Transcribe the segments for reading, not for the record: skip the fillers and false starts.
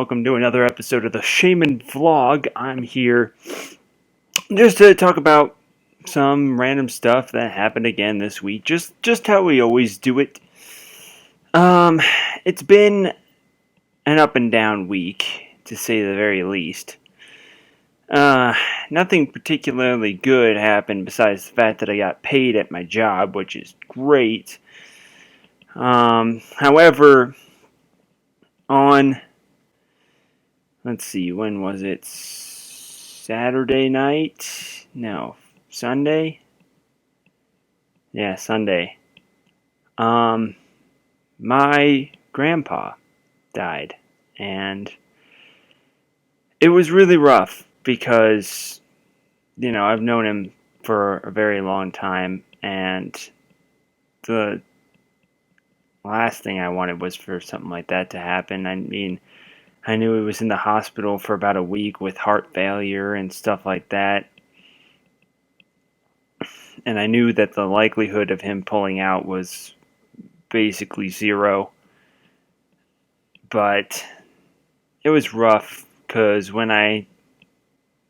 welcome to another episode of the Shaymin vlog. I'm here just to talk about some random stuff that happened again this week, just how we always do it. It's been an up and down week, to say the very least. Nothing particularly good happened besides the fact that I got paid at my job, which is great. However, let's see, when was it? Saturday night? No, Sunday? Yeah, Sunday. My grandpa died, and it was really rough because, I've known him for a very long time, and the last thing I wanted was for something like that to happen. I mean, I knew he was in the hospital for about a week with heart failure and stuff like that. And I knew that the likelihood of him pulling out was basically zero. But it was rough because when I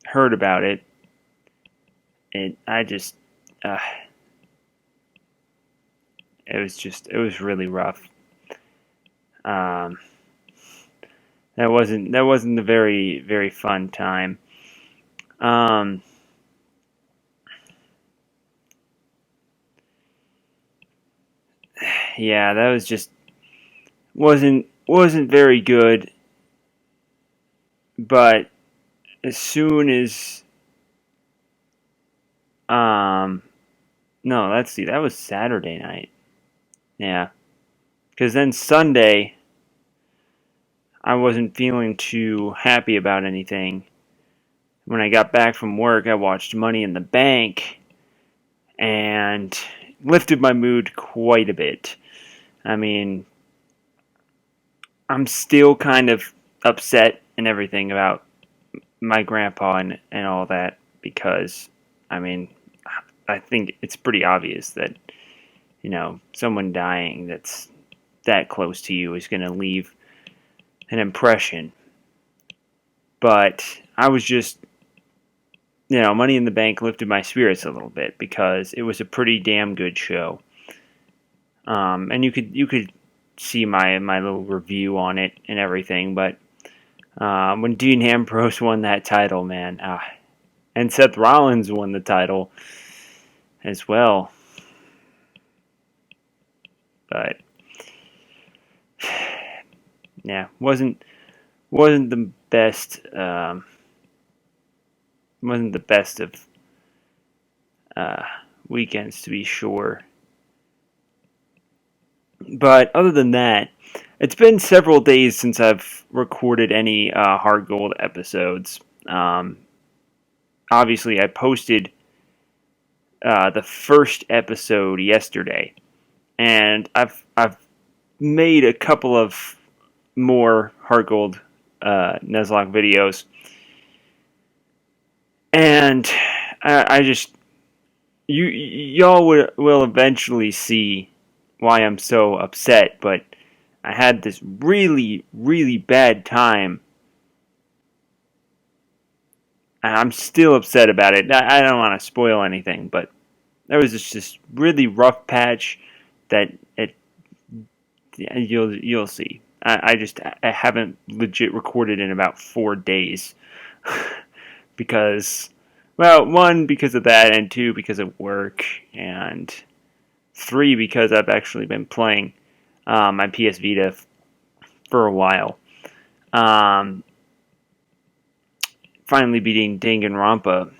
heard about it, it was really rough. That wasn't a very, very fun time. Yeah, that was just wasn't very good. But as soon as no, let's see, that was Saturday night. Yeah, because then Sunday, I wasn't feeling too happy about anything. When I got back from work, I watched Money in the Bank, and lifted my mood quite a bit. I mean, I'm still kind of upset and everything about my grandpa and all that, because, I mean, I think it's pretty obvious that, someone dying that's that close to you is going to leave an impression. But I was just, Money in the Bank lifted my spirits a little bit because it was a pretty damn good show. And you could see my little review on it and everything. But when Dean Ambrose won that title, man, and Seth Rollins won the title as well. But yeah, wasn't the best. Wasn't the best of weekends, to be sure. But other than that, it's been several days since I've recorded any Hard Gold episodes. Obviously, I posted the first episode yesterday, and I've made a couple of more Hard Gold Nuzlocke videos, and I just y'all will eventually see why I'm so upset, but I had this really, really bad time. I'm still upset about it. I don't want to spoil anything, but there was this really rough patch that you'll see. I haven't legit recorded in about 4 days because, well, 1, because of that, and 2, because of work, and 3, because I've actually been playing my PS Vita for a while. Finally beating Danganronpa,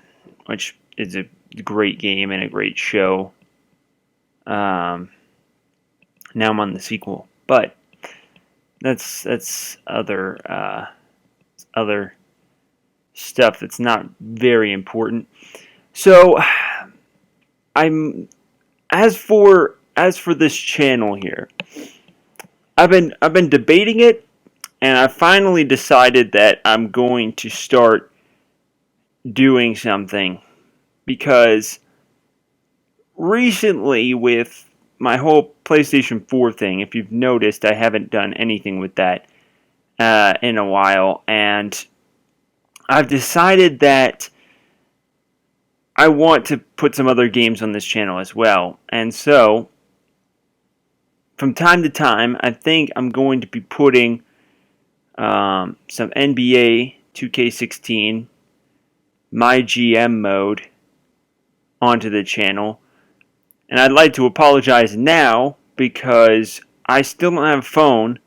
which is a great game and a great show. Now I'm on the sequel, but that's other stuff that's not very important. So as for this channel here, I've been debating it, and I finally decided that I'm going to start doing something, because recently with my whole PlayStation 4 thing, if you've noticed, I haven't done anything with that. in a while, and I've decided that I want to put some other games on this channel as well. And so, from time to time, I think I'm going to be putting some NBA 2K16, my GM mode, onto the channel. And I'd like to apologize now because I still don't have a phone,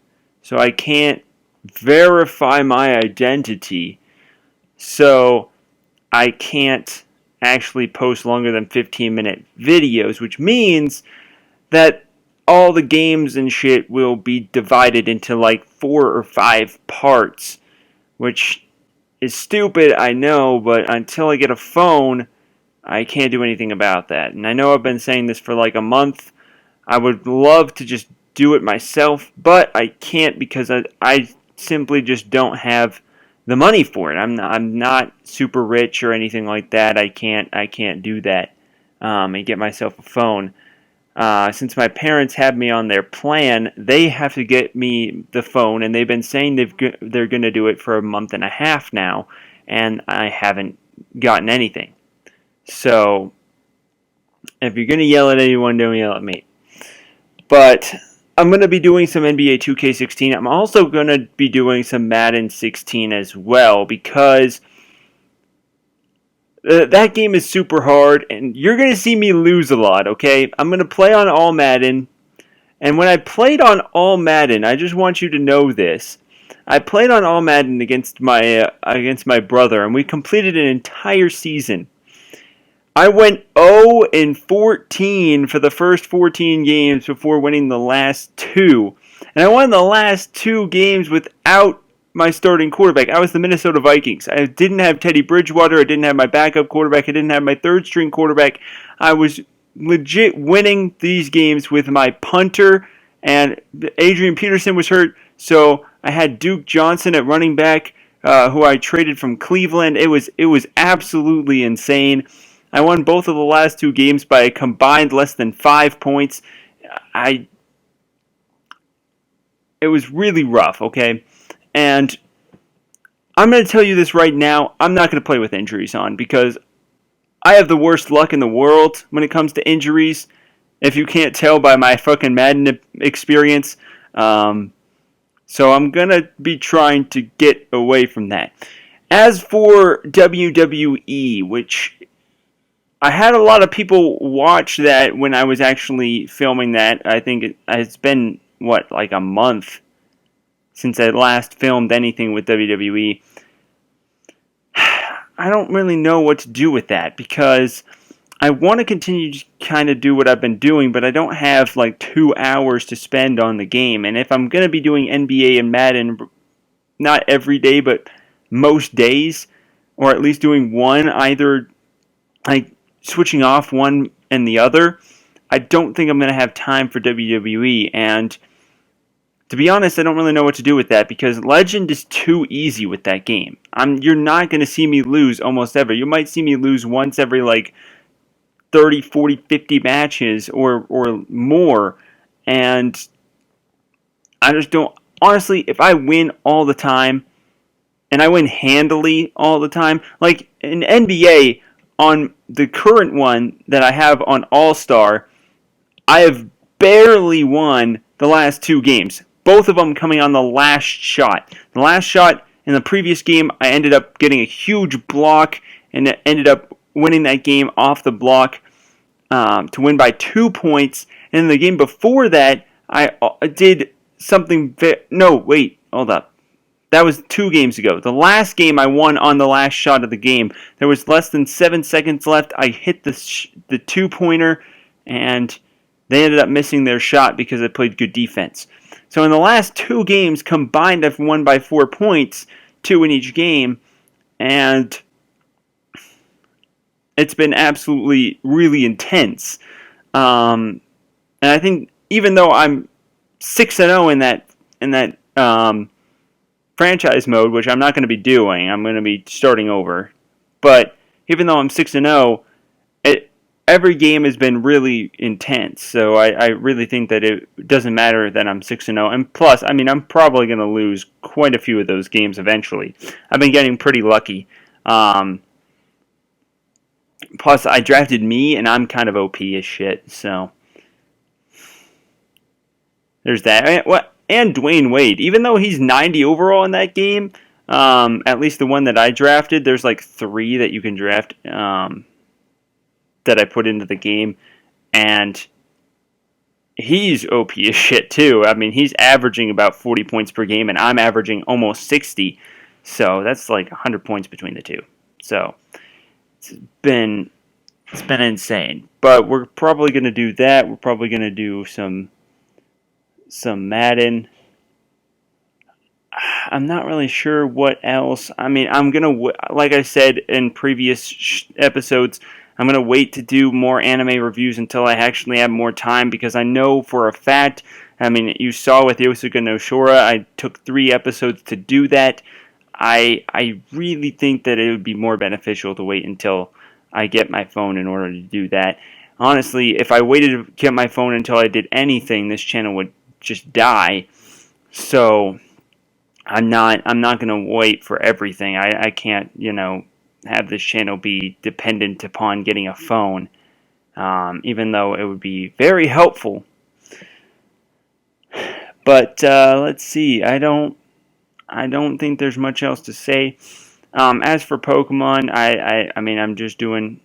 so I can't verify my identity. So I can't actually post longer than 15-minute videos, which means that all the games and shit will be divided into like 4 or 5 parts, which is stupid, I know, but until I get a phone, I can't do anything about that. And I know I've been saying this for like a month. I would love to just do it myself, but I can't because I simply just don't have the money for it. I'm not super rich or anything like that. I can't do that and get myself a phone. Since my parents have me on their plan, they have to get me the phone, and they've been saying they're going to do it for a month and a half now, and I haven't gotten anything. So, if you're going to yell at anyone, don't yell at me. But I'm going to be doing some NBA 2K16. I'm also going to be doing some Madden 16 as well, because that game is super hard, and you're going to see me lose a lot, okay? I'm going to play on All Madden, and when I played on All Madden, I just want you to know this. I played on All Madden against my brother, and we completed an entire season. I went 0-14 for the first 14 games before winning the last 2. And I won the last 2 games without my starting quarterback. I was the Minnesota Vikings. I didn't have Teddy Bridgewater. I didn't have my backup quarterback. I didn't have my third string quarterback. I was legit winning these games with my punter, and Adrian Peterson was hurt, so I had Duke Johnson at running back, who I traded from Cleveland. It was absolutely insane. I won both of the last 2 games by a combined less than 5 points. It was really rough, okay? And I'm going to tell you this right now, I'm not going to play with injuries on, because I have the worst luck in the world when it comes to injuries, if you can't tell by my fucking Madden experience. So I'm going to be trying to get away from that. As for WWE, which I had a lot of people watch that when I was actually filming that. I think it's been, like a month since I last filmed anything with WWE. I don't really know what to do with that, because I want to continue to kind of do what I've been doing, but I don't have like 2 hours to spend on the game. And if I'm going to be doing NBA and Madden, not every day, but most days, or at least doing one, either like switching off one and the other, I don't think I'm going to have time for WWE. And to be honest, I don't really know what to do with that, because Legend is too easy with that game. You're not going to see me lose almost ever. You might see me lose once every like 30, 40, 50 matches or more. And I just don't... Honestly, if I win all the time, and I win handily all the time, like in NBA, on the current one that I have on All-Star, I have barely won the last 2 games. Both of them coming on the last shot. The last shot in the previous game, I ended up getting a huge block and ended up winning that game off the block to win by 2 points. And in the game before that, I did something... No, wait, hold up. That was 2 games ago. The last game I won on the last shot of the game. There was less than 7 seconds left. I hit the 2-pointer, and they ended up missing their shot because I played good defense. So in the last 2 games combined, I've won by 4 points, 2 in each game, and it's been absolutely really intense. And I think even though I'm 6-0 in that franchise mode, which I'm not going to be doing, I'm going to be starting over. But even though I'm 6-0, every game has been really intense. So I really think that it doesn't matter that I'm 6-0. And plus, I mean, I'm probably going to lose quite a few of those games eventually. I've been getting pretty lucky. Plus, I drafted me, and I'm kind of OP as shit. So there's that. And Dwayne Wade, even though he's 90 overall in that game, at least the one that I drafted, there's like 3 that you can draft that I put into the game, and he's OP as shit too. I mean, he's averaging about 40 points per game, and I'm averaging almost 60. So that's like 100 points between the two. So it's been insane. But we're probably going to do that. We're probably going to do some Madden. I'm not really sure what else. I mean, I'm going to, like I said in previous episodes, I'm going to wait to do more anime reviews until I actually have more time, because I know for a fact, I mean, you saw with Yosuke no Shora, I took 3 episodes to do that. I really think that it would be more beneficial to wait until I get my phone in order to do that. Honestly, if I waited to get my phone until I did anything, this channel would just die. So I'm not going to wait for everything. I can't, have this channel be dependent upon getting a phone, even though it would be very helpful. But let's see. I don't think there's much else to say. As for Pokemon, I mean, I'm just doing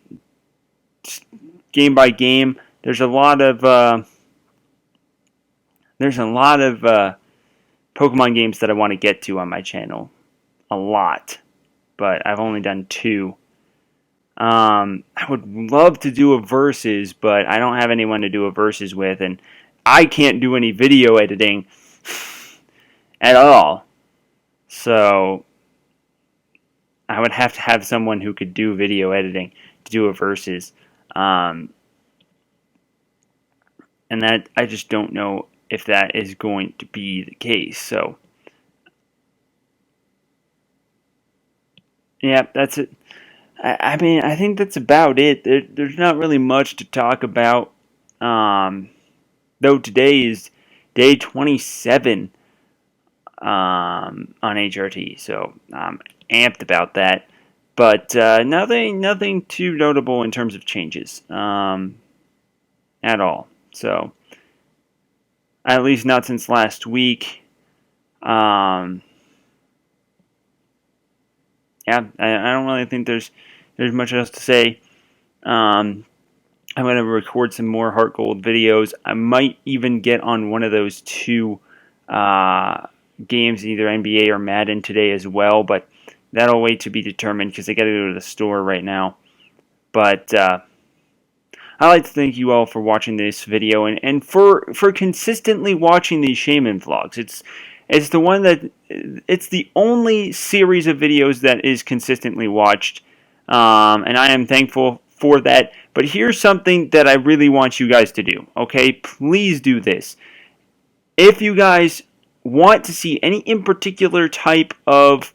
game by game. There's a lot of Pokemon games that I want to get to on my channel. A lot. But I've only done 2. I would love to do a versus, but I don't have anyone to do a versus with, and I can't do any video editing at all. So I would have to have someone who could do video editing to do a versus. And that, I just don't know if that is going to be the case. So yeah, that's it. I mean, I think that's about it. There's not really much to talk about. Though today is day 27 on HRT, so I'm amped about that. But nothing too notable in terms of changes at all. So at least not since last week. Yeah, I don't really think there's much else to say. I'm going to record some more Heart Gold videos. I might even get on one of those 2 games, either NBA or Madden today as well, but that'll wait to be determined because I got to go to the store right now. But I'd like to thank you all for watching this video and for consistently watching these Shaymin vlogs. It's the one that it's the only series of videos that is consistently watched, and I am thankful for that. But here's something that I really want you guys to do. Okay, please do this. If you guys want to see any in particular type of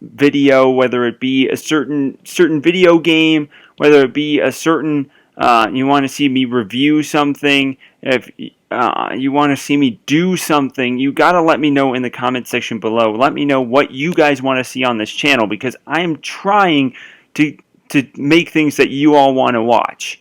video, whether it be a certain video game, whether it be a certain you want to see me review something, if you want to see me do something, you got to let me know in the comment section below. Let me know what you guys want to see on this channel, because I am trying to make things that you all want to watch.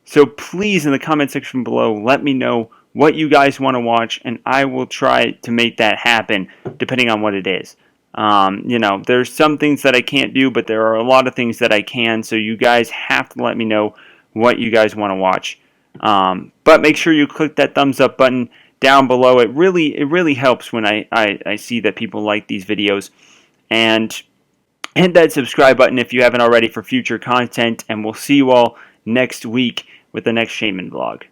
So please, in the comment section below, let me know what you guys want to watch, and I will try to make that happen, depending on what it is. There's some things that I can't do, but there are a lot of things that I can, so you guys have to let me know what you guys want to watch. But make sure you click that thumbs up button down below. It really helps when I see that people like these videos. And hit that subscribe button if you haven't already for future content, and we'll see you all next week with the next Shaymin vlog.